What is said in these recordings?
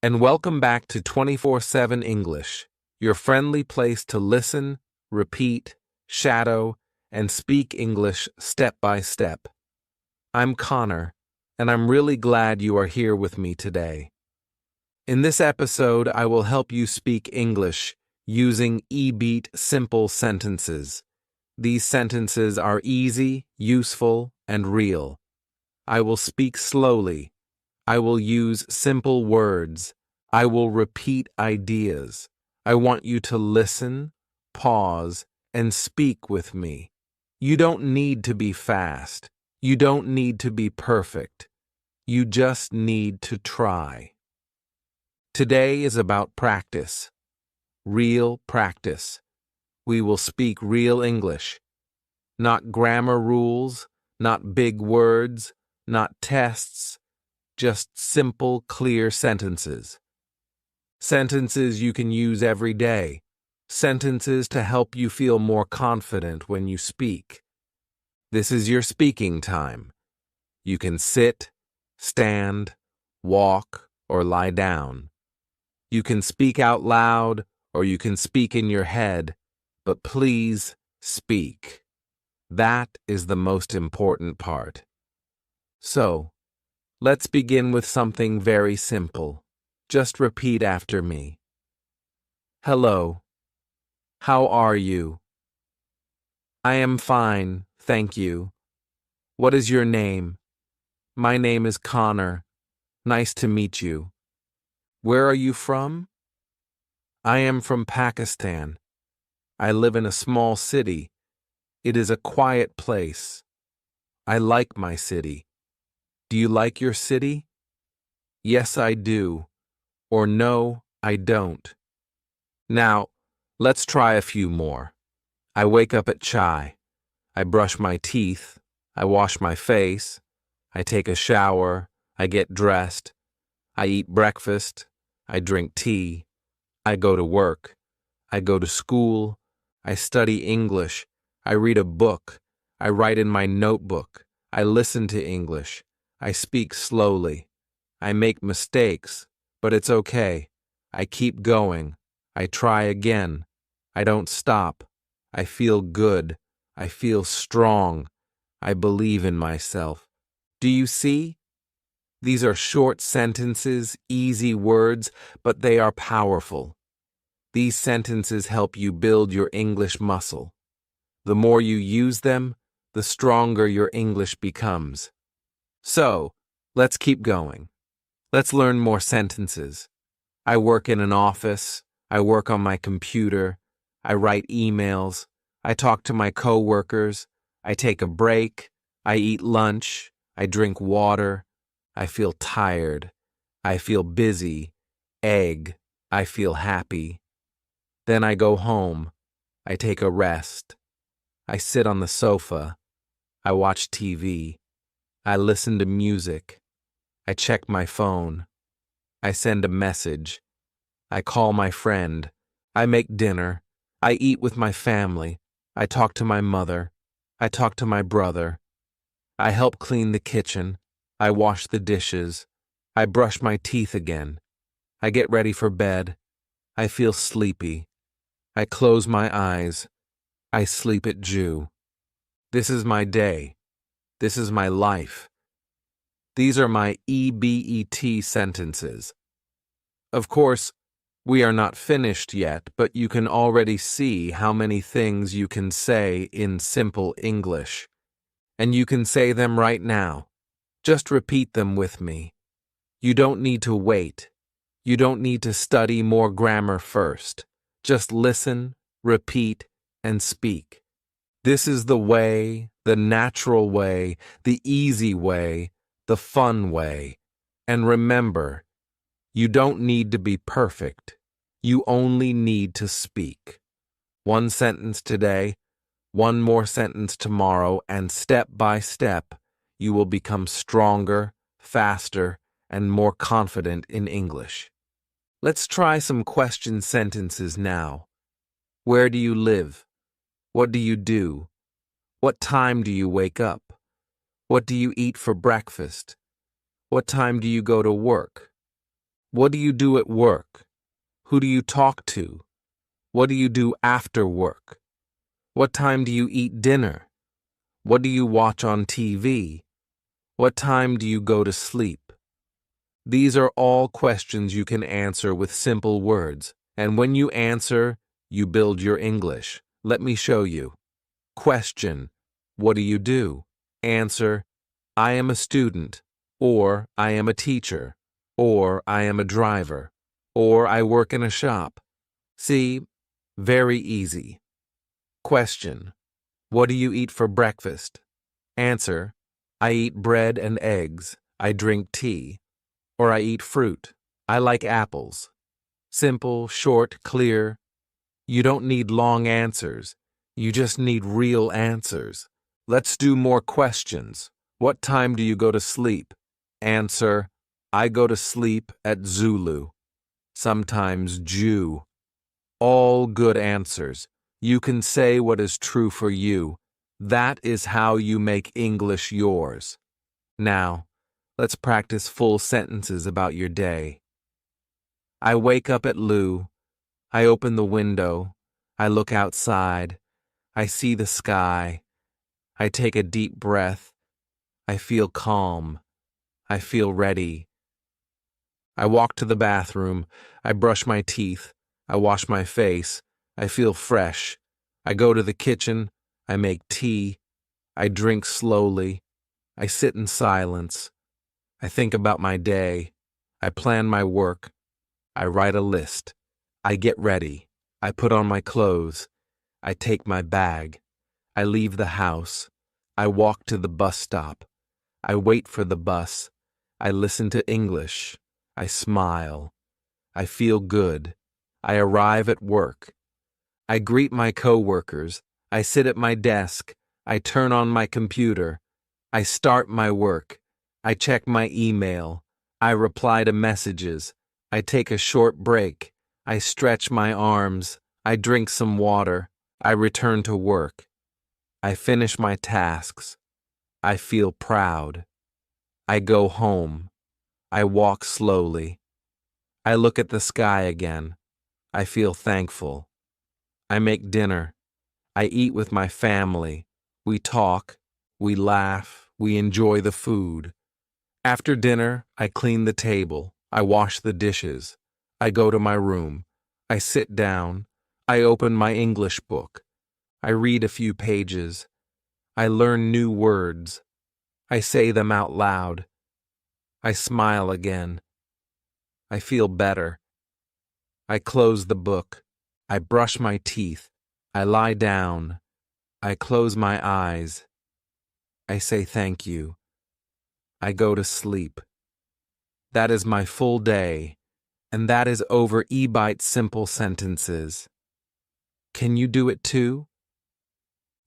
and welcome back to 24/7 English, your friendly place to listen, repeat, shadow, and speak English step by step. I'm Connor, and I'm really glad you are here with me today. In this episode, I will help you speak English using E-beat simple sentences. These sentences are easy, useful, and real. I will speak slowly. I will use simple words. I will repeat ideas. I want you to listen, pause, and speak with me. You don't need to be fast. You don't need to be perfect. You just need to try. Today is about practice. Real practice. We will speak real English. Not grammar rules, not big words, not tests, just simple, clear sentences. Sentences you can use every day. Sentences to help you feel more confident when you speak. This is your speaking time. You can sit, stand, walk, or lie down. You can speak out loud, or you can speak in your head, but please speak. That is the most important part. So, let's begin with something very simple. Just repeat after me. Hello. How are you? I am fine, thank you. What is your name? My name is Connor. Nice to meet you. Where are you from? I am from Pakistan. I live in a small city. It is a quiet place. I like my city. Do you like your city? Yes, I do. Or no, I don't. Now, let's try a few more. I wake up at chai. I brush my teeth. I wash my face. I take a shower. I get dressed. I eat breakfast. I drink tea. I go to work. I go to school. I study English. I read a book. I write in my notebook. I listen to English. I speak slowly. I make mistakes, but it's okay. I keep going. I try again. I don't stop. I feel good. I feel strong. I believe in myself. Do you see? These are short sentences, easy words, but they are powerful. These sentences help you build your English muscle. The more you use them, the stronger your English becomes. So, let's keep going. Let's learn more sentences. I work in an office. I work on my computer. I write emails. I talk to my coworkers. I take a break. I eat lunch. I drink water. I feel tired. I feel busy. Egg. I feel happy. Then I go home. I take a rest. I sit on the sofa. I watch TV. I listen to music. I check my phone. I send a message. I call my friend. I make dinner. I eat with my family. I talk to my mother. I talk to my brother. I help clean the kitchen. I wash the dishes. I brush my teeth again. I get ready for bed. I feel sleepy. I close my eyes. I sleep at Jew. This is my day. This is my life. These are my EBET sentences. Of course, we are not finished yet, but you can already see how many things you can say in simple English. And you can say them right now. Just repeat them with me. You don't need to wait. You don't need to study more grammar first. Just listen, repeat, and speak. This is the way, the natural way, the easy way, the fun way. And remember, you don't need to be perfect. You only need to speak. One sentence today, one more sentence tomorrow, and step by step, you will become stronger, faster, and more confident in English. Let's try some question sentences now. Where do you live? What do you do? What time do you wake up? What do you eat for breakfast? What time do you go to work? What do you do at work? Who do you talk to? What do you do after work? What time do you eat dinner? What do you watch on TV? What time do you go to sleep? These are all questions you can answer with simple words, and when you answer, you build your English. Let me show you. Question: what do you do? Answer: I am a student, or I am a teacher, or I am a driver, or I work in a shop. See? Very easy. Question: what do you eat for breakfast? Answer: I eat bread and eggs. I drink tea. Or I eat fruit. I like apples. Simple, short, clear. You don't need long answers. You just need real answers. Let's do more questions. What time do you go to sleep? Answer: I go to sleep at Zulu. Sometimes Jew. All good answers. You can say what is true for you. That is how you make English yours. Now, let's practice full sentences about your day. I wake up at Lou. I open the window. I look outside. I see the sky. I take a deep breath. I feel calm. I feel ready. I walk to the bathroom. I brush my teeth. I wash my face. I feel fresh. I go to the kitchen. I make tea. I drink slowly. I sit in silence. I think about my day. I plan my work. I write a list. I get ready. I put on my clothes. I take my bag. I leave the house. I walk to the bus stop. I wait for the bus. I listen to English. I smile. I feel good. I arrive at work. I greet my coworkers. I sit at my desk. I turn on my computer. I start my work. I check my email. I reply to messages. I take a short break. I stretch my arms. I drink some water. I return to work. I finish my tasks. I feel proud. I go home. I walk slowly. I look at the sky again. I feel thankful. I make dinner. I eat with my family. We talk. We laugh. We enjoy the food. After dinner, I clean the table. I wash the dishes. I go to my room. I sit down. I open my English book. I read a few pages. I learn new words. I say them out loud. I smile again. I feel better. I close the book. I brush my teeth. I lie down. I close my eyes. I say thank you. I go to sleep. That is my full day, and that is over eByte simple sentences. Can you do it too?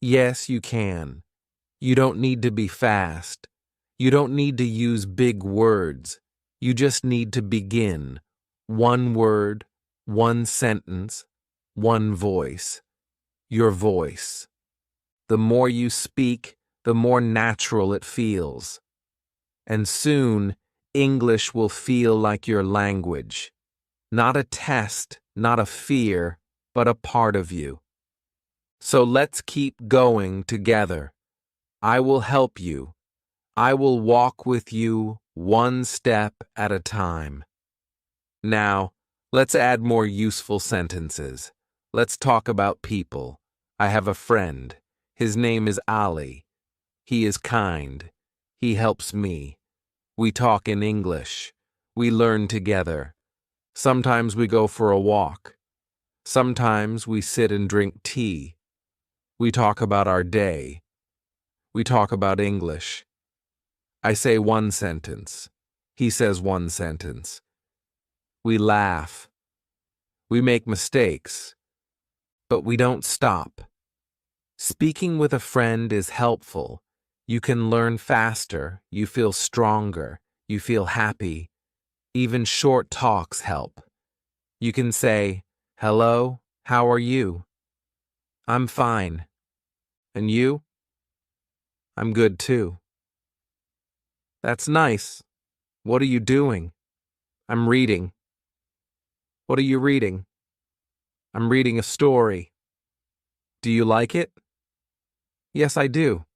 Yes, you can. You don't need to be fast. You don't need to use big words. You just need to begin. One word, one sentence, one voice. Your voice. The more you speak, the more natural it feels. And soon, English will feel like your language. Not a test, not a fear, but a part of you. So let's keep going together. I will help you. I will walk with you one step at a time. Now, let's add more useful sentences. Let's talk about people. I have a friend. His name is Ali. He is kind. He helps me. We talk in English. We learn together. Sometimes we go for a walk. Sometimes we sit and drink tea. We talk about our day. We talk about English. I say one sentence. He says one sentence. We laugh. We make mistakes. But we don't stop. Speaking with a friend is helpful. You can learn faster. You feel stronger. You feel happy. Even short talks help. You can say, "Hello, how are you?" "I'm fine." "And you?" "I'm good too." "That's nice. What are you doing?" "I'm reading." What are you reading? I'm reading a story. Do you like it? Yes, I do.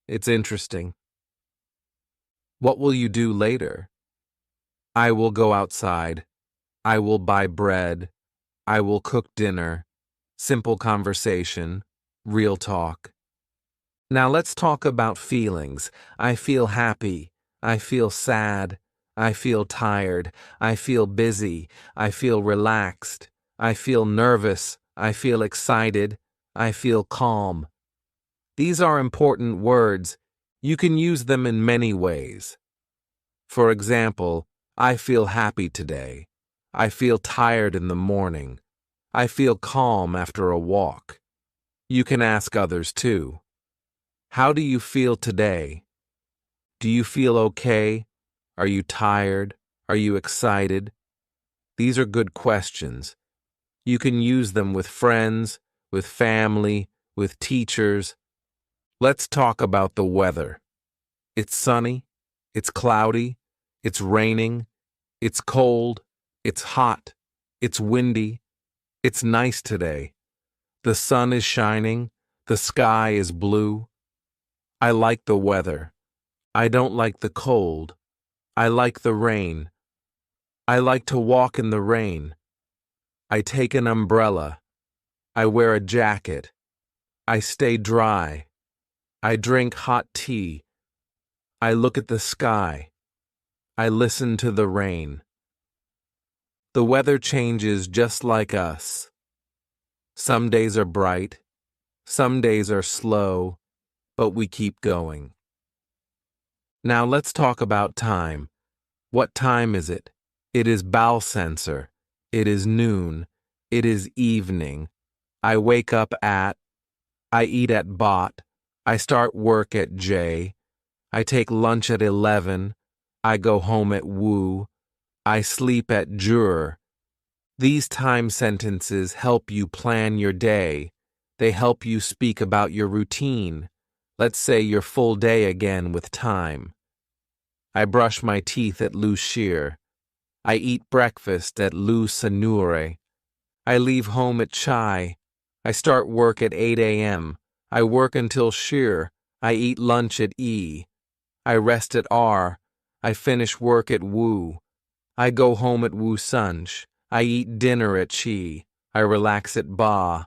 It's interesting. What will you do later? I will go outside. I will buy bread. I will cook dinner. Simple conversation. Real talk. Now let's talk about feelings. I feel happy. I feel sad. I feel tired. I feel busy. I feel relaxed. I feel nervous. I feel excited. I feel calm. These are important words. You can use them in many ways. For example, I feel happy today. I feel tired in the morning. I feel calm after a walk. You can ask others too. How do you feel today? Do you feel okay? Are you tired? Are you excited? These are good questions. You can use them with friends, with family, with teachers. Let's talk about the weather. It's sunny. It's cloudy. It's raining. It's cold. It's hot. It's windy. It's nice today. The sun is shining. The sky is blue. I like the weather. I don't like the cold. I like the rain. I like to walk in the rain. I take an umbrella. I wear a jacket. I stay dry. I drink hot tea. I look at the sky. I listen to the rain. The weather changes just like us. Some days are bright. Some days are slow, but we keep going. Now let's talk about time. What time is it? It is bow sensor. It is noon. It is evening. I wake up at. I eat at bot. I start work at J. I take lunch at 11. I go home at woo. I sleep at jur. These time sentences help you plan your day. They help you speak about your routine. Let's say your full day again with time. I brush my teeth at Lu Shir. I eat breakfast at Lu Sanure. I leave home at Chai. I start work at 8 a.m. I work until Shir. I eat lunch at E. I rest at R. I finish work at Wu. I go home at Wu Sunj. I eat dinner at Chi. I relax at Ba.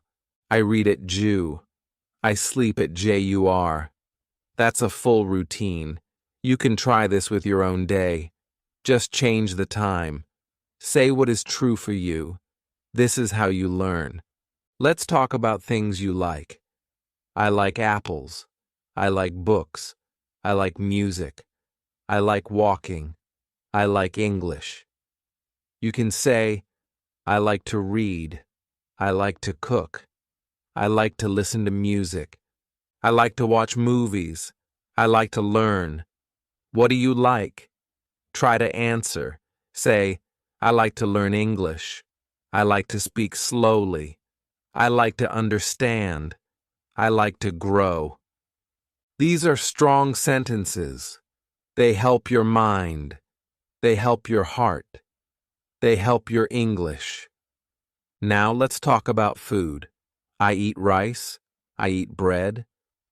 I read at Ju. I sleep at JUR. That's a full routine. You can try this with your own day. Just change the time. Say what is true for you. This is how you learn. Let's talk about things you like. I like apples. I like books. I like music. I like walking. I like English. You can say, I like to read. I like to cook. I like to listen to music. I like to watch movies. I like to learn. What do you like? Try to answer. Say, I like to learn English. I like to speak slowly. I like to understand. I like to grow. These are strong sentences. They help your mind. They help your heart. They help your English. Now let's talk about food. I eat rice. I eat bread.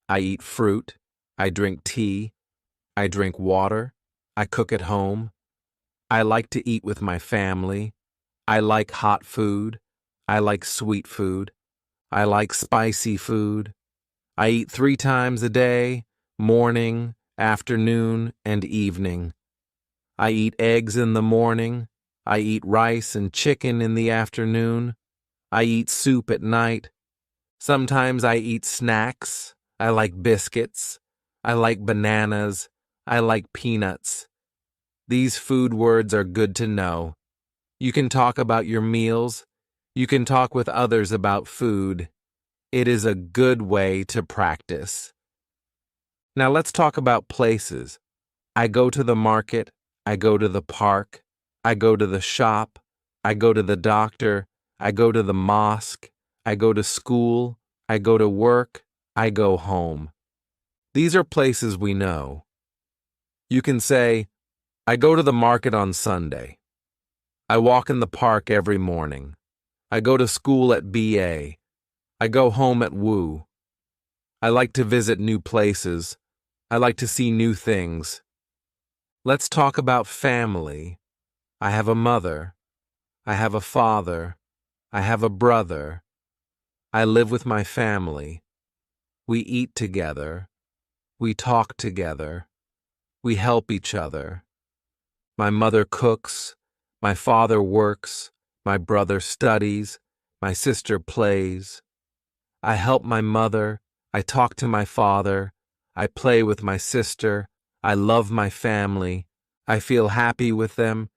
I eat fruit. I drink tea. I drink water. I cook at home. I like to eat with my family. I like hot food. I like sweet food. I like spicy food. I eat 3 times a day, morning, afternoon, and evening. I eat eggs in the morning. I eat rice and chicken in the afternoon. I eat soup at night. Sometimes I eat snacks. I like biscuits. I like bananas. I like peanuts. These food words are good to know. You can talk about your meals. You can talk with others about food. It is a good way to practice. Now let's talk about places. I go to the market. I go to the park. I go to the shop. I go to the doctor. I go to the mosque. I go to school. I go to work. I go home. These are places we know. You can say, I go to the market on Sunday. I walk in the park every morning. I go to school at BA. I go home at Woo. I like to visit new places. I like to see new things. Let's talk about family. I have a mother. I have a father. I have a brother. I live with my family. We eat together. We talk together. We help each other. My mother cooks. My father works. My brother studies. My sister plays. I help my mother. I talk to my father. I play with my sister. I love my family. I feel happy with them.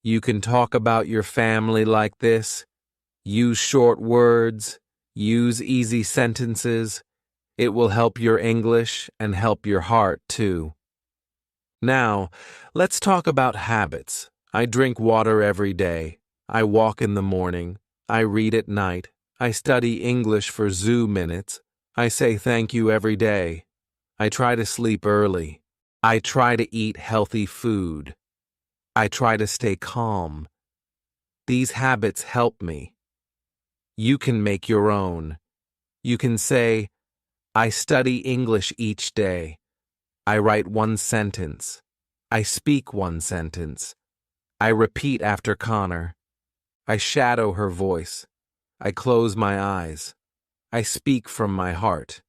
You can talk about your family like this. Use short words. Use easy sentences. It will help your English and help your heart too. Now, let's talk about habits. I drink water every day. I walk in the morning. I read at night. I study English for zoo minutes. I say thank you every day. I try to sleep early. I try to eat healthy food. I try to stay calm. These habits help me. You can make your own. You can say, I study English each day. I write one sentence. I speak one sentence. I repeat after Connor. I shadow her voice. I close my eyes. I speak from my heart.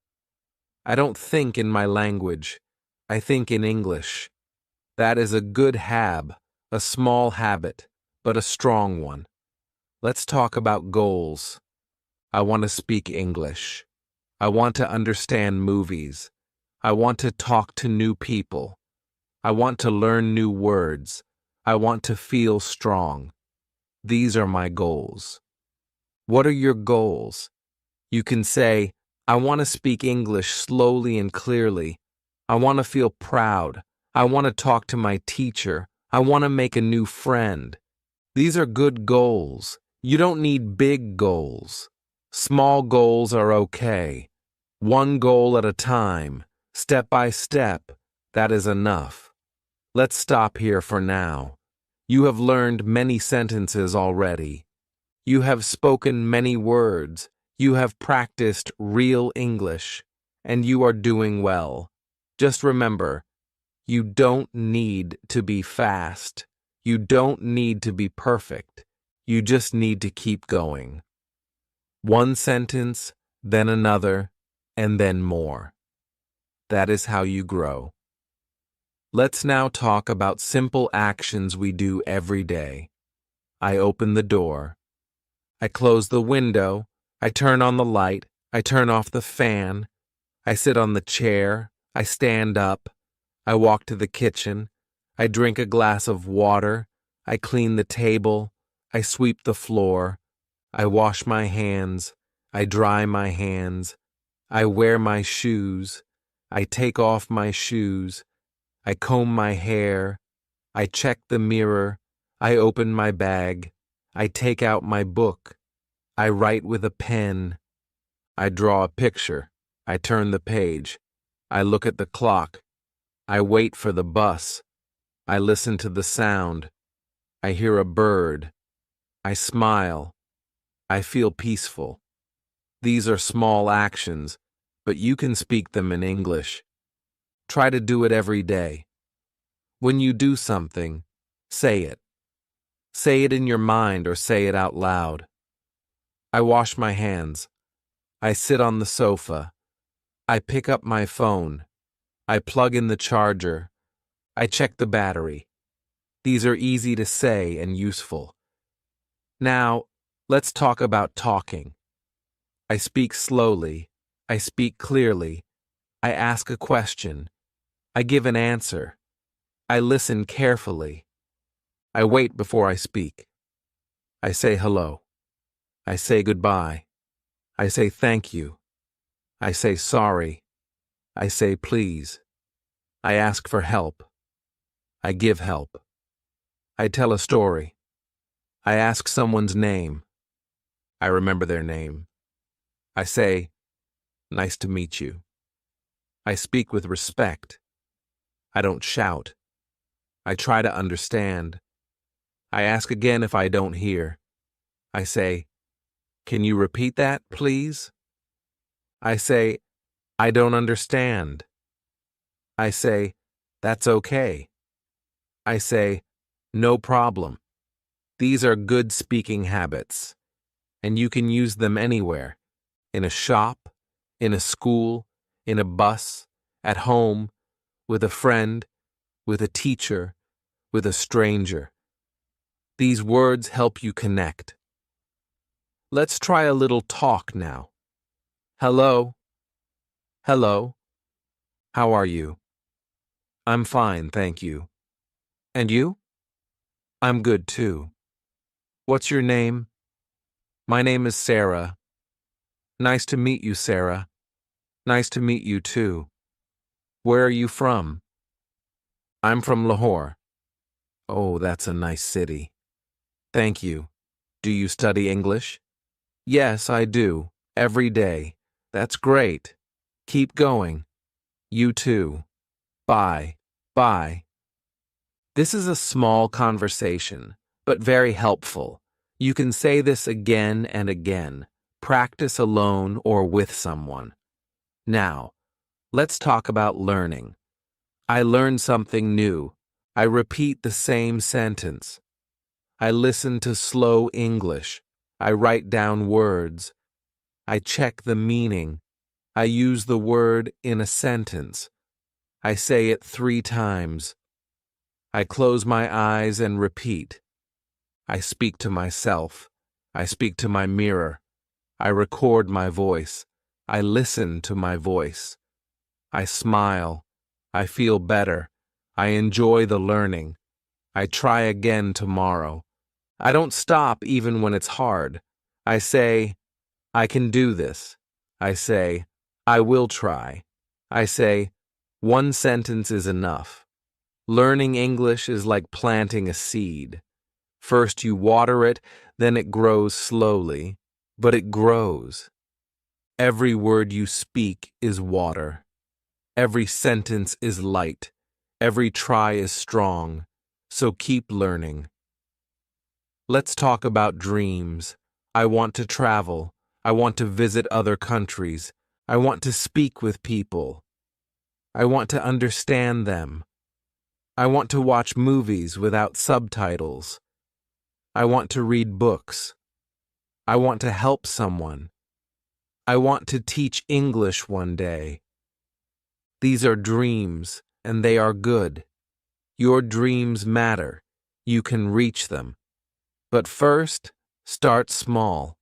I don't think in my language. I think in English. That is a good a small habit, but a strong one. Let's talk about goals. I want to speak English. I want to understand movies. I want to talk to new people. I want to learn new words. I want to feel strong. These are my goals. What are your goals? You can say, I want to speak English slowly and clearly. I want to feel proud. I want to talk to my teacher. I want to make a new friend. These are good goals. You don't need big goals. Small goals are okay. One goal at a time, step by step, that is enough. Let's stop here for now. You have learned many sentences already. You have spoken many words. You have practiced real English, and you are doing well. Just remember, you don't need to be fast. You don't need to be perfect. You just need to keep going. One sentence, then another, and then more. That is how you grow. Let's now talk about simple actions we do every day. I open the door. I close the window. I turn on the light. I turn off the fan. I sit on the chair. I stand up. I walk to the kitchen. I drink a glass of water. I clean the table. I sweep the floor. I wash my hands. I dry my hands. I wear my shoes. I take off my shoes. I comb my hair. I check the mirror. I open my bag. I take out my book. I write with a pen. I draw a picture. I turn the page. I look at the clock. I wait for the bus. I listen to the sound. I hear a bird. I smile. I feel peaceful. These are small actions, but you can speak them in English. Try to do it every day. When you do something, say it. Say it in your mind or say it out loud. I wash my hands. I sit on the sofa. I pick up my phone. I plug in the charger. I check the battery. These are easy to say and useful. Now, let's talk about talking. I speak slowly. I speak clearly. I ask a question. I give an answer. I listen carefully. I wait before I speak. I say hello. I say goodbye. I say thank you. I say sorry. I say please. I ask for help. I give help. I tell a story. I ask someone's name. I remember their name. I say, nice to meet you. I speak with respect. I don't shout. I try to understand. I ask again if I don't hear. I say, "Can you repeat that, please?" I say, "I don't understand." I say, "That's okay." I say, "No problem." These are good speaking habits, and you can use them anywhere, in a shop, in a school, in a bus, at home, with a friend, with a teacher, with a stranger. These words help you connect. Let's try a little talk now. Hello. Hello. How are you? I'm fine, thank you. And you? I'm good too. What's your name? My name is Sarah. Nice to meet you, Sarah. Nice to meet you too. Where are you from? I'm from Lahore. Oh, that's a nice city. Thank you. Do you study English? Yes, I do. Every day. That's great. Keep going. You too. Bye. Bye. This is a small conversation, but very helpful. You can say this again and again. Practice alone or with someone. Now, let's talk about learning. I learn something new. I repeat the same sentence. I listen to slow English. I write down words. I check the meaning. I use the word in a sentence. I say it 3 times. I close my eyes and repeat. I speak to myself. I speak to my mirror. I record my voice. I listen to my voice. I smile. I feel better. I enjoy the learning. I try again tomorrow. I don't stop even when it's hard. I say, I can do this. I say, I will try. I say, one sentence is enough. Learning English is like planting a seed. First you water it, then it grows slowly, but it grows. Every word you speak is water. Every sentence is light. Every try is strong. So keep learning. Let's talk about dreams. I want to travel. I want to visit other countries. I want to speak with people. I want to understand them. I want to watch movies without subtitles. I want to read books. I want to help someone. I want to teach English one day. These are dreams, and they are good. Your dreams matter. You can reach them. But first, start small.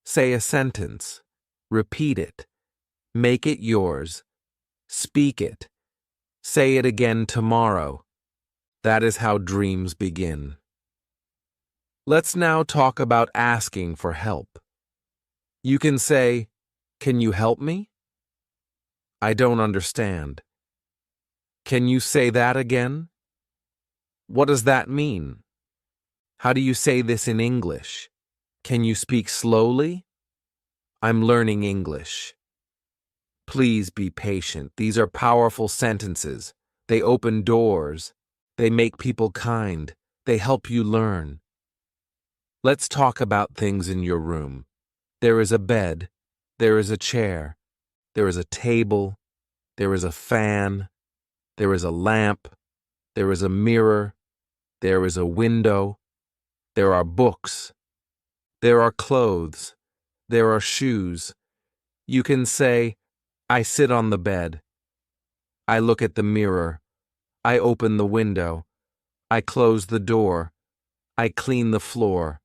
Say a sentence. Repeat it. Make it yours. Speak it. Say it again tomorrow. That is how dreams begin. Let's now talk about asking for help. You can say, "Can you help me?" "I don't understand." "Can you say that again?" "What does that mean?" "How do you say this in English?" "Can you speak slowly?" "I'm learning English." Please be patient. These are powerful sentences. They open doors. They make people kind. They help you learn. Let's talk about things in your room. There is a bed. There is a chair. There is a table. There is a fan. There is a lamp. There is a mirror. There is a window. There are books. There are clothes. There are shoes. You can say, I sit on the bed. I look at the mirror. I open the window. I close the door. I clean the floor.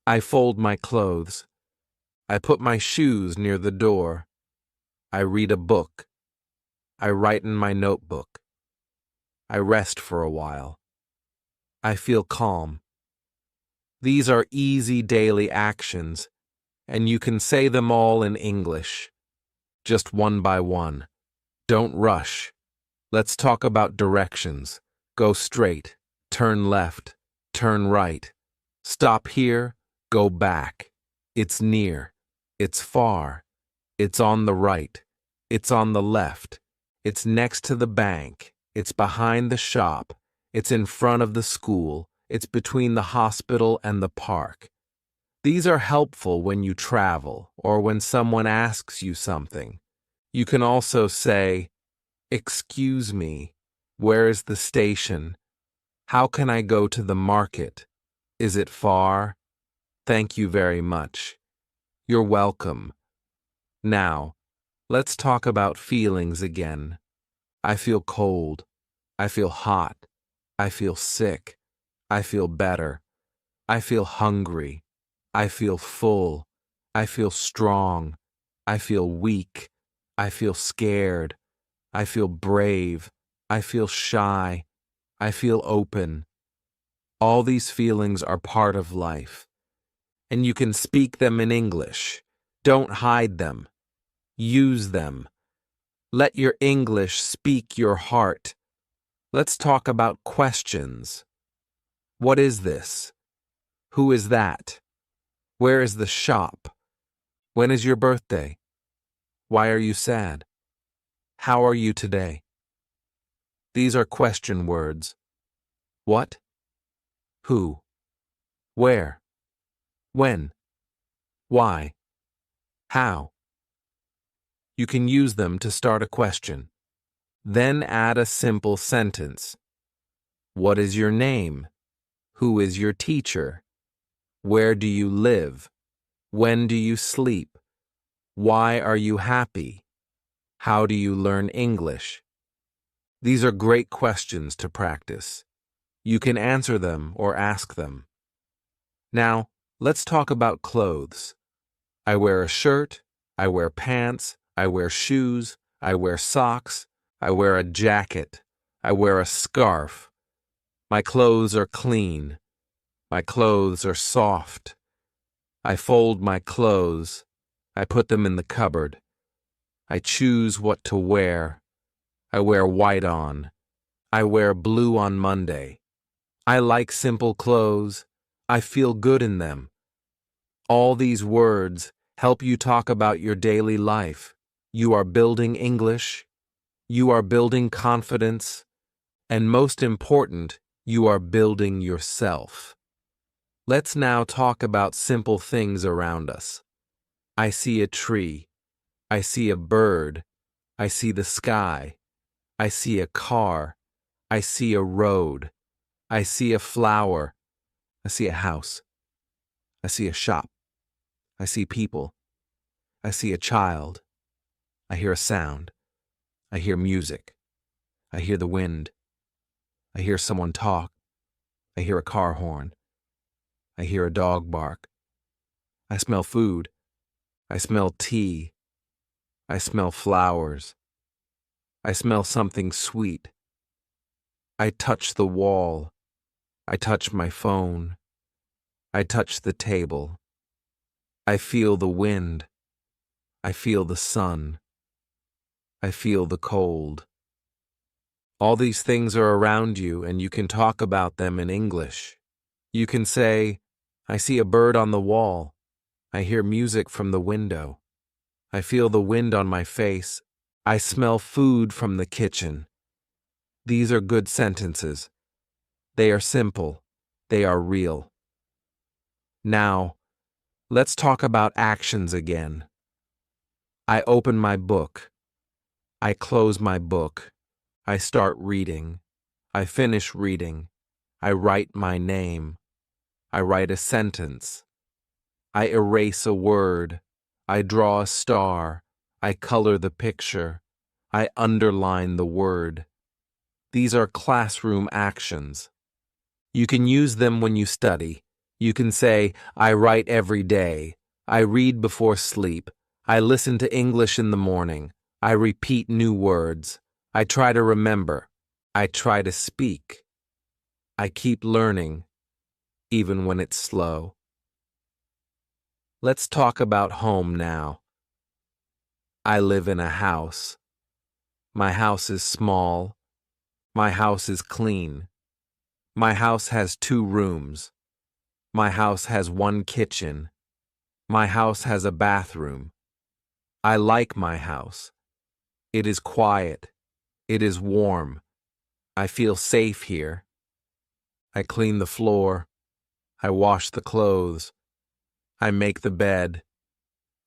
I fold my clothes. I put my shoes near the door. I read a book. I write in my notebook. I rest for a while. I feel calm. These are easy daily actions, and you can say them all in English, just one by one. Don't rush. Let's talk about directions. Go straight, turn left, turn right. Stop here, go back. It's near. It's far. It's on the right. It's on the left. It's next to the bank. It's behind the shop. It's in front of the school. It's between the hospital and the park. These are helpful when you travel or when someone asks you something. You can also say, "Excuse me, where is the station? How can I go to the market? Is it far? Thank you very much. You're welcome." Now, let's talk about feelings again. I feel cold. I feel hot. I feel sick. I feel better. I feel hungry. I feel full. I feel strong. I feel weak. I feel scared. I feel brave. I feel shy. I feel open. All these feelings are part of life, and you can speak them in English. Don't hide them. Use them. Let your English speak your heart. Let's talk about questions. What is this? Who is that? Where is the shop? When is your birthday? Why are you sad? How are you today? These are question words. What? Who? Where? When? Why? How? You can use them to start a question. Then add a simple sentence. What is your name? Who is your teacher? Where do you live? When do you sleep? Why are you happy? How do you learn English? These are great questions to practice. You can answer them or ask them. Now, let's talk about clothes. I wear a shirt, I wear pants, I wear shoes, I wear socks, I wear a jacket, I wear a scarf. My clothes are clean. My clothes are soft. I fold my clothes. I put them in the cupboard. I choose what to wear. I wear white on. I wear blue on Monday. I like simple clothes. I feel good in them. All these words help you talk about your daily life. You are building English. You are building confidence. And most important, you are building yourself. Let's now talk about simple things around us. I see a tree. I see a bird. I see the sky. I see a car. I see a road. I see a flower. I see a house. I see a shop. I see people. I see a child. I hear a sound. I hear music. I hear the wind. I hear someone talk. I hear a car horn. I hear a dog bark. I smell food. I smell tea. I smell flowers. I smell something sweet. I touch the wall. I touch my phone. I touch the table. I feel the wind. I feel the sun. I feel the cold. All these things are around you, and you can talk about them in English. You can say, I see a bird on the wall. I hear music from the window. I feel the wind on my face. I smell food from the kitchen. These are good sentences. They are simple. They are real. Now, let's talk about actions again. I open my book. I close my book. I start reading. I finish reading. I write my name. I write a sentence. I erase a word. I draw a star. I color the picture. I underline the word. These are classroom actions. You can use them when you study. You can say, I write every day. I read before sleep. I listen to English in the morning. I repeat new words. I try to remember. I try to speak. I keep learning, even when it's slow. Let's talk about home now. I live in a house. My house is small. My house is clean. My house has 2 rooms. My house has 1 kitchen. My house has a bathroom. I like my house. It is quiet. It is warm. I feel safe here. I clean the floor. I wash the clothes. I make the bed.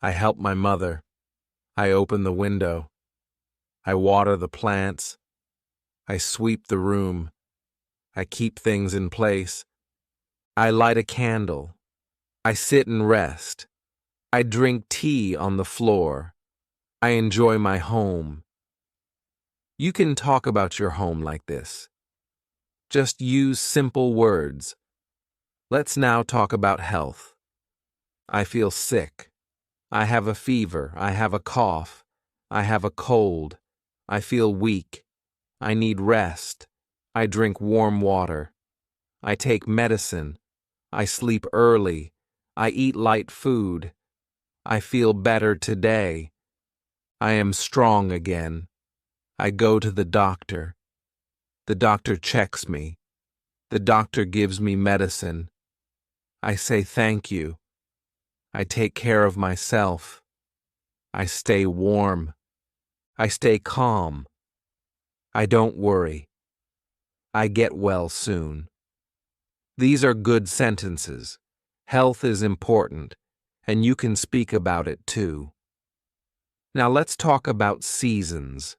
I help my mother. I open the window. I water the plants. I sweep the room. I keep things in place. I light a candle. I sit and rest. I drink tea on the floor. I enjoy my home. You can talk about your home like this. Just use simple words. Let's now talk about health. I feel sick. I have a fever. I have a cough. I have a cold. I feel weak. I need rest. I drink warm water. I take medicine. I sleep early. I eat light food. I feel better today. I am strong again. I go to the doctor. The doctor checks me. The doctor gives me medicine. I say thank you. I take care of myself. I stay warm. I stay calm. I don't worry. I get well soon. These are good sentences. Health is important, and you can speak about it too. Now let's talk about seasons.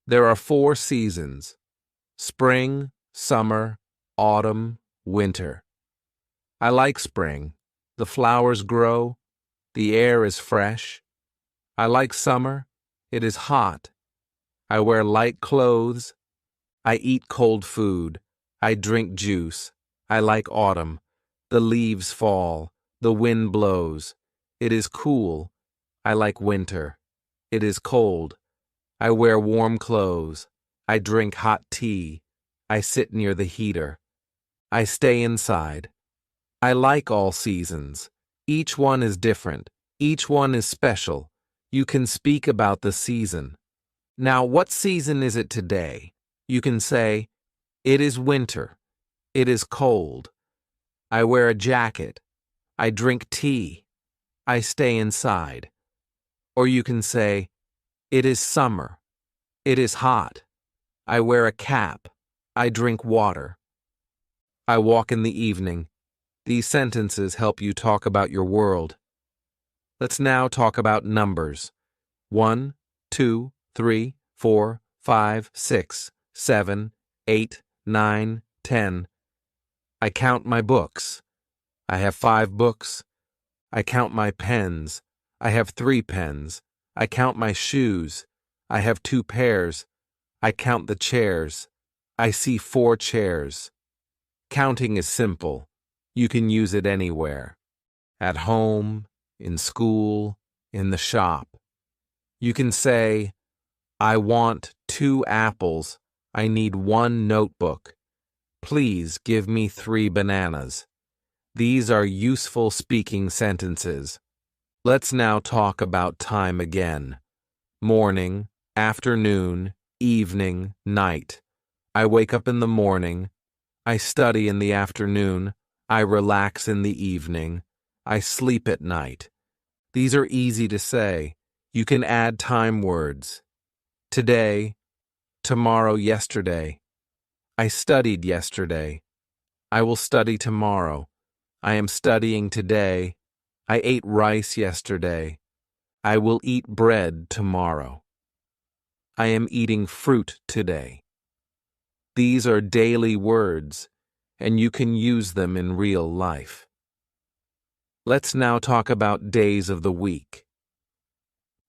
There are 4 seasons: spring, summer, autumn, winter. I like spring. The flowers grow. The air is fresh. I like summer. It is hot. I wear light clothes. I eat cold food. I drink juice. I like autumn. The leaves fall. The wind blows. It is cool. I like winter. It is cold. I wear warm clothes. I drink hot tea. I sit near the heater. I stay inside. I like all seasons. Each one is different. Each one is special. You can speak about the season. Now, what season is it today? You can say, it is winter. It is cold. I wear a jacket. I drink tea. I stay inside. Or you can say, it is summer. It is hot. I wear a cap. I drink water. I walk in the evening. These sentences help you talk about your world. Let's now talk about numbers. 1, 2, 3, 4, 5, 6, 7, 8, 9, 10. I count my books. I have 5 books. I count my pens. I have 3 pens. I count my shoes. I have 2 pairs. I count the chairs. I see 4 chairs. Counting is simple. You can use it anywhere. At home, in school, in the shop. You can say, I want 2 apples. I need 1 notebook. Please give me 3 bananas. These are useful speaking sentences. Let's now talk about time again. Morning, afternoon, evening, night. I wake up in the morning. I study in the afternoon. I relax in the evening. I sleep at night. These are easy to say. You can add time words. Today, tomorrow, yesterday. I studied yesterday. I will study tomorrow. I am studying today. I ate rice yesterday. I will eat bread tomorrow. I am eating fruit today. These are daily words, and you can use them in real life. Let's now talk about days of the week.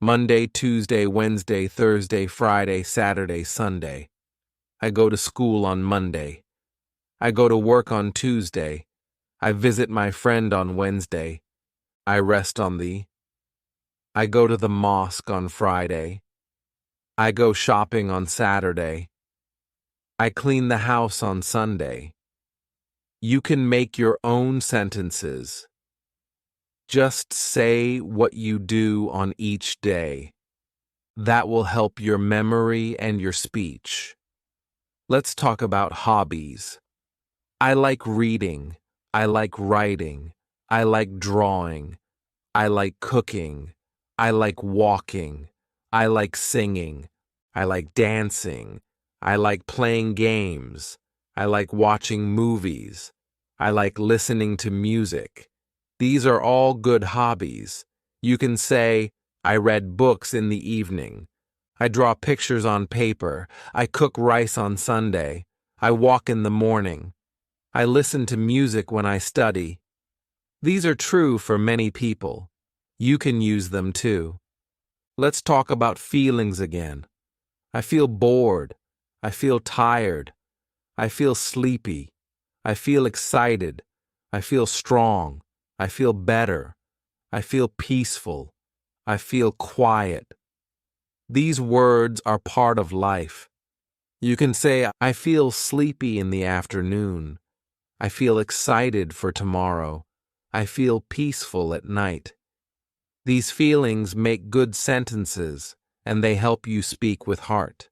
Monday, Tuesday, Wednesday, Thursday, Friday, Saturday, Sunday. I go to school on Monday. I go to work on Tuesday. I visit my friend on Wednesday. I rest on the. I go to the mosque on Friday. I go shopping on Saturday. I clean the house on Sunday. You can make your own sentences. Just say what you do on each day. That will help your memory and your speech. Let's talk about hobbies. I like reading. I like writing. I like drawing. I like cooking. I like walking. I like singing. I like dancing. I like playing games. I like watching movies. I like listening to music. These are all good hobbies. You can say, I read books in the evening. I draw pictures on paper. I cook rice on Sunday. I walk in the morning. I listen to music when I study. These are true for many people. You can use them too. Let's talk about feelings again. I feel bored. I feel tired. I feel sleepy. I feel excited. I feel strong. I feel better. I feel peaceful. I feel quiet. These words are part of life. You can say, I feel sleepy in the afternoon. I feel excited for tomorrow. I feel peaceful at night. These feelings make good sentences, and they help you speak with heart.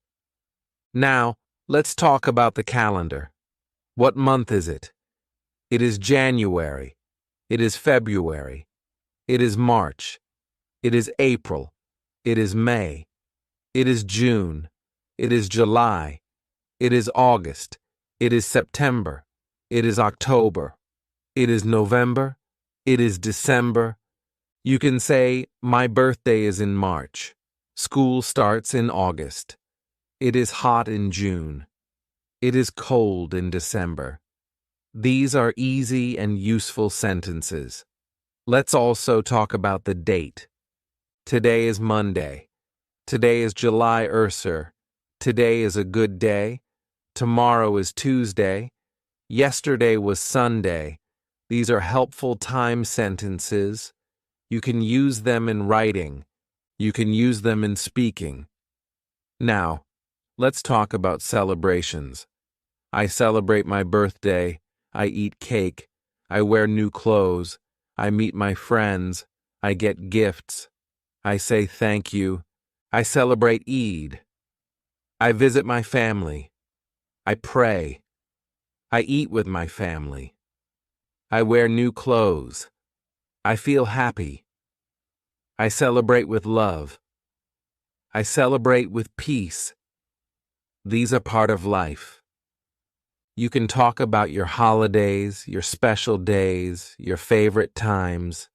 Now, let's talk about the calendar. What month is it? It is January. It is February. It is March. It is April. It is May. It is June. It is July. It is August. It is September. It is October. It is November. It is December. You can say, my birthday is in March. School starts in August. It is hot in June. It is cold in December. These are easy and useful sentences. Let's also talk about the date. Today is Monday. Today is July Urser. Today is a good day. Tomorrow is Tuesday. Yesterday was Sunday. These are helpful time sentences. You can use them in writing. You can use them in speaking. Now, let's talk about celebrations. I celebrate my birthday. I eat cake. I wear new clothes. I meet my friends. I get gifts. I say thank you. I celebrate Eid. I visit my family. I pray. I eat with my family. I wear new clothes. I feel happy. I celebrate with love. I celebrate with peace. These are part of life. You can talk about your holidays, your special days, your favorite times.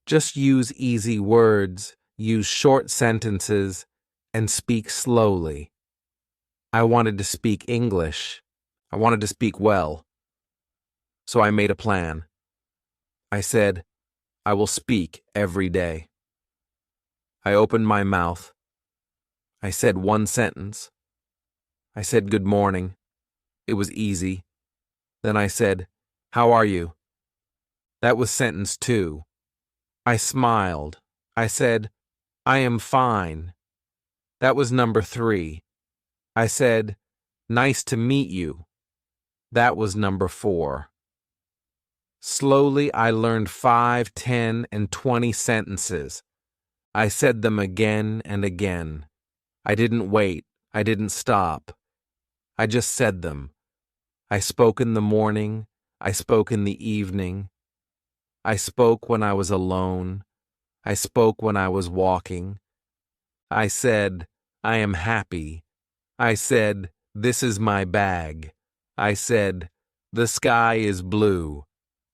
Just use easy words, use short sentences, and speak slowly. I wanted to speak English. I wanted to speak well. So I made a plan. I said, I will speak every day. I opened my mouth. I said one sentence. I said good morning. It was easy. Then I said, how are you? That was sentence 2. I smiled. I said, I am fine. That was number 3. I said, nice to meet you. That was number 4. Slowly, I learned 5, 10, and 20 sentences. I said them again and again. I didn't wait. I didn't stop. I just said them. I spoke in the morning. I spoke in the evening. I spoke when I was alone. I spoke when I was walking. I said, I am happy. I said, this is my bag. I said, the sky is blue.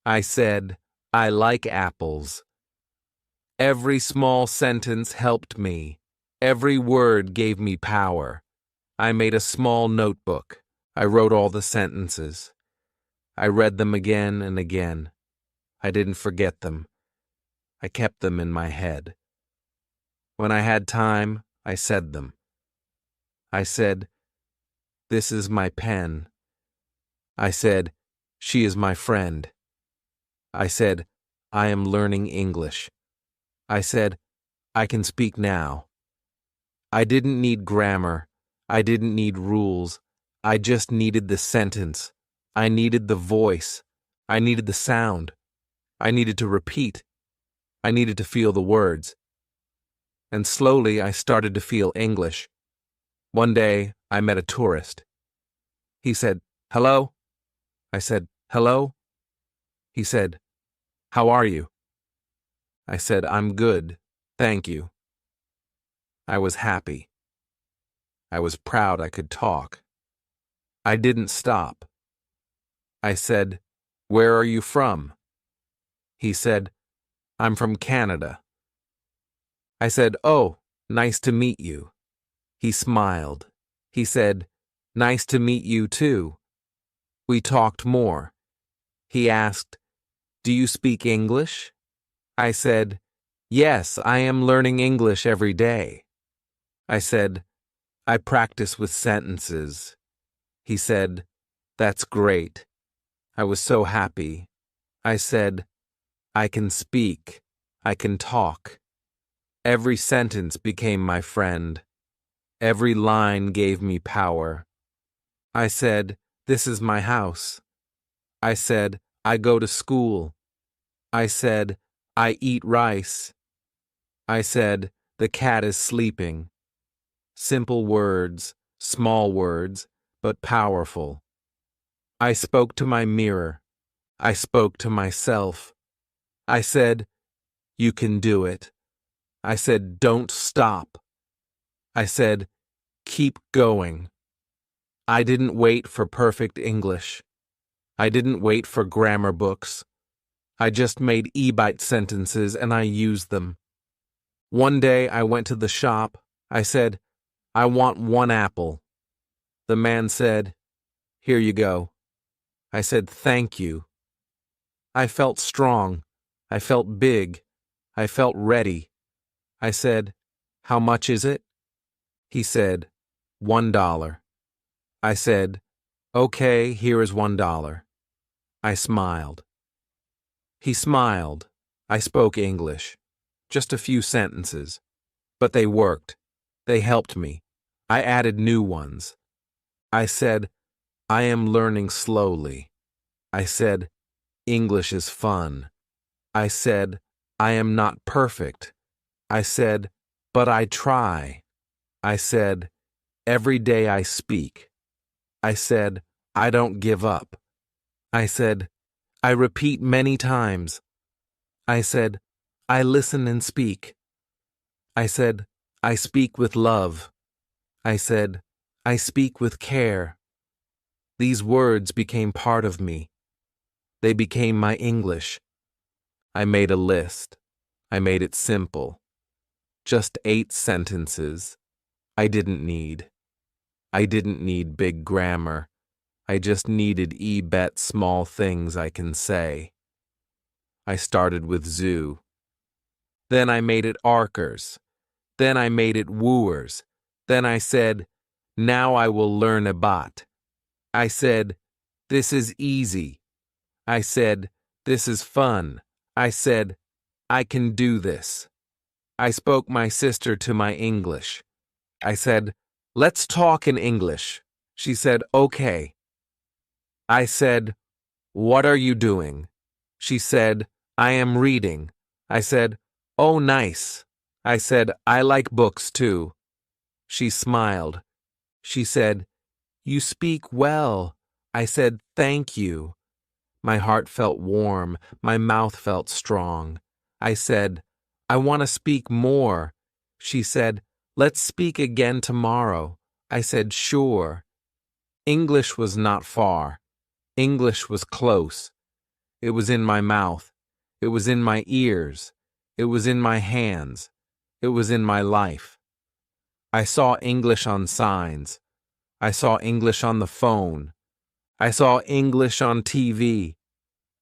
I said, I like apples. Every small sentence helped me. Every word gave me power. I made a small notebook. I wrote all the sentences. I read them again and again. I didn't forget them. I kept them in my head. When I had time, I said them. I said, this is my pen. I said, she is my friend. I said, I am learning English. I said, I can speak now. I didn't need grammar. I didn't need rules. I just needed the sentence. I needed the voice. I needed the sound. I needed to repeat. I needed to feel the words. And slowly I started to feel English. One day I met a tourist. He said, hello? I said, hello? He said, how are you? I said, I'm good, thank you. I was happy. I was proud I could talk. I didn't stop. I said, "Where are you from?" He said, "I'm from Canada." I said, "Oh, nice to meet you." He smiled. He said, "Nice to meet you too." We talked more. He asked, "Do you speak English?" I said, "Yes, I am learning English every day." I said, "I practice with sentences." He said, "That's great." I was so happy. I said, "I can speak. I can talk." Every sentence became my friend. Every line gave me power. I said, "This is my house." I said, "I go to school." I said, "I eat rice." I said, "The cat is sleeping." Simple words, small words, but powerful. I spoke to my mirror. I spoke to myself. I said, "You can do it." I said, "Don't stop." I said, "Keep going." I didn't wait for perfect English. I didn't wait for grammar books. I just made e-bite sentences and I used them. One day I went to the shop. I said, "I want 1 apple." The man said, "Here you go." I said, "Thank you." I felt strong. I felt big. I felt ready. I said, "How much is it?" He said, $1. I said, "Okay, here is $1." I smiled. He smiled. I spoke English. Just a few sentences. But they worked. They helped me. I added new ones. I said, "I am learning slowly." I said, "English is fun." I said, "I am not perfect." I said, "But I try." I said, "Every day I speak." I said, "I don't give up." I said, "I repeat many times." I said, "I listen and speak." I said, "I speak with love." I said, "I speak with care." These words became part of me. They became my English. I made a list. I made it simple. Just 8 sentences. I didn't need. I didn't need big grammar. I just needed bet small things I can say. I started with zoo. Then I made it arkers. Then I made it wooers. Then I said, "Now I will learn about." I said, "This is easy." I said, "This is fun." I said, "I can do this." I spoke my sister to my English. I said, "Let's talk in English." She said, "Okay." I said, "What are you doing?" She said, "I am reading." I said, "Oh, nice." I said, "I like books too." She smiled. She said, "You speak well." I said, "Thank you." My heart felt warm. My mouth felt strong. I said, "I want to speak more." She said, "Let's speak again tomorrow." I said, "Sure." English was not far. English was close. It was in my mouth. It was in my ears. It was in my hands. It was in my life. I saw English on signs. I saw English on the phone. I saw English on TV.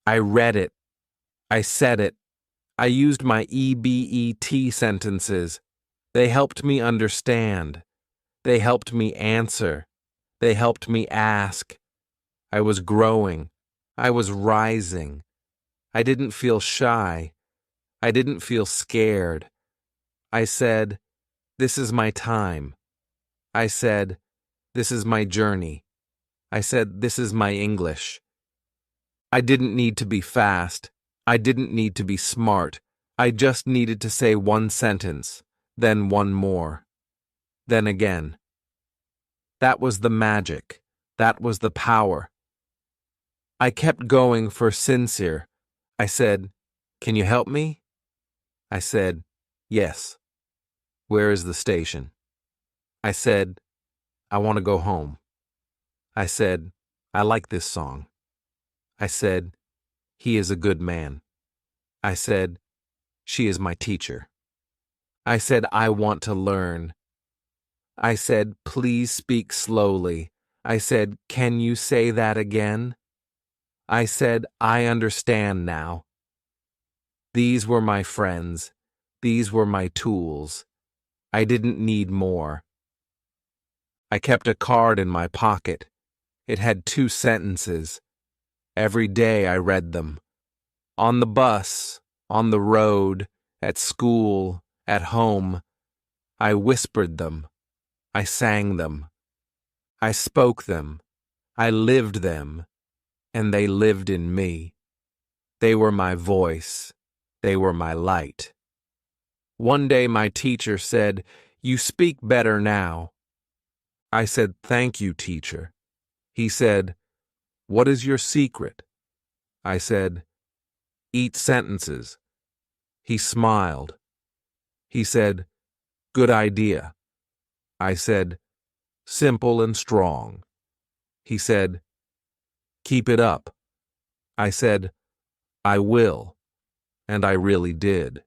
I read it. I said it. I used my EBET sentences. They helped me understand. They helped me answer. They helped me ask. I was growing. I was rising. I didn't feel shy. I didn't feel scared. I said, "This is my time." I said, "This is my journey." I said, "This is my English." I didn't need to be fast. I didn't need to be smart. I just needed to say one sentence, then one more, then again. That was the magic. That was the power. I kept going for sincere. I said, "Can you help me?" I said, "Yes." "Where is the station?" I said, "I want to go home." I said, "I like this song." I said, "He is a good man." I said, "She is my teacher." I said, "I want to learn." I said, "Please speak slowly." I said, "Can you say that again?" I said, "I understand now." These were my friends. These were my tools. I didn't need more. I kept a card in my pocket. It had 2 sentences. Every day I read them. On the bus, on the road, at school, at home. I whispered them. I sang them. I spoke them. I lived them. And they lived in me. They were my voice. They were my light. One day my teacher said, "You speak better now." I said, "Thank you, teacher." He said, "What is your secret?" I said, "Eat sentences." He smiled. He said, "Good idea." I said, "Simple and strong." He said, "Keep it up." I said, "I will." And I really did.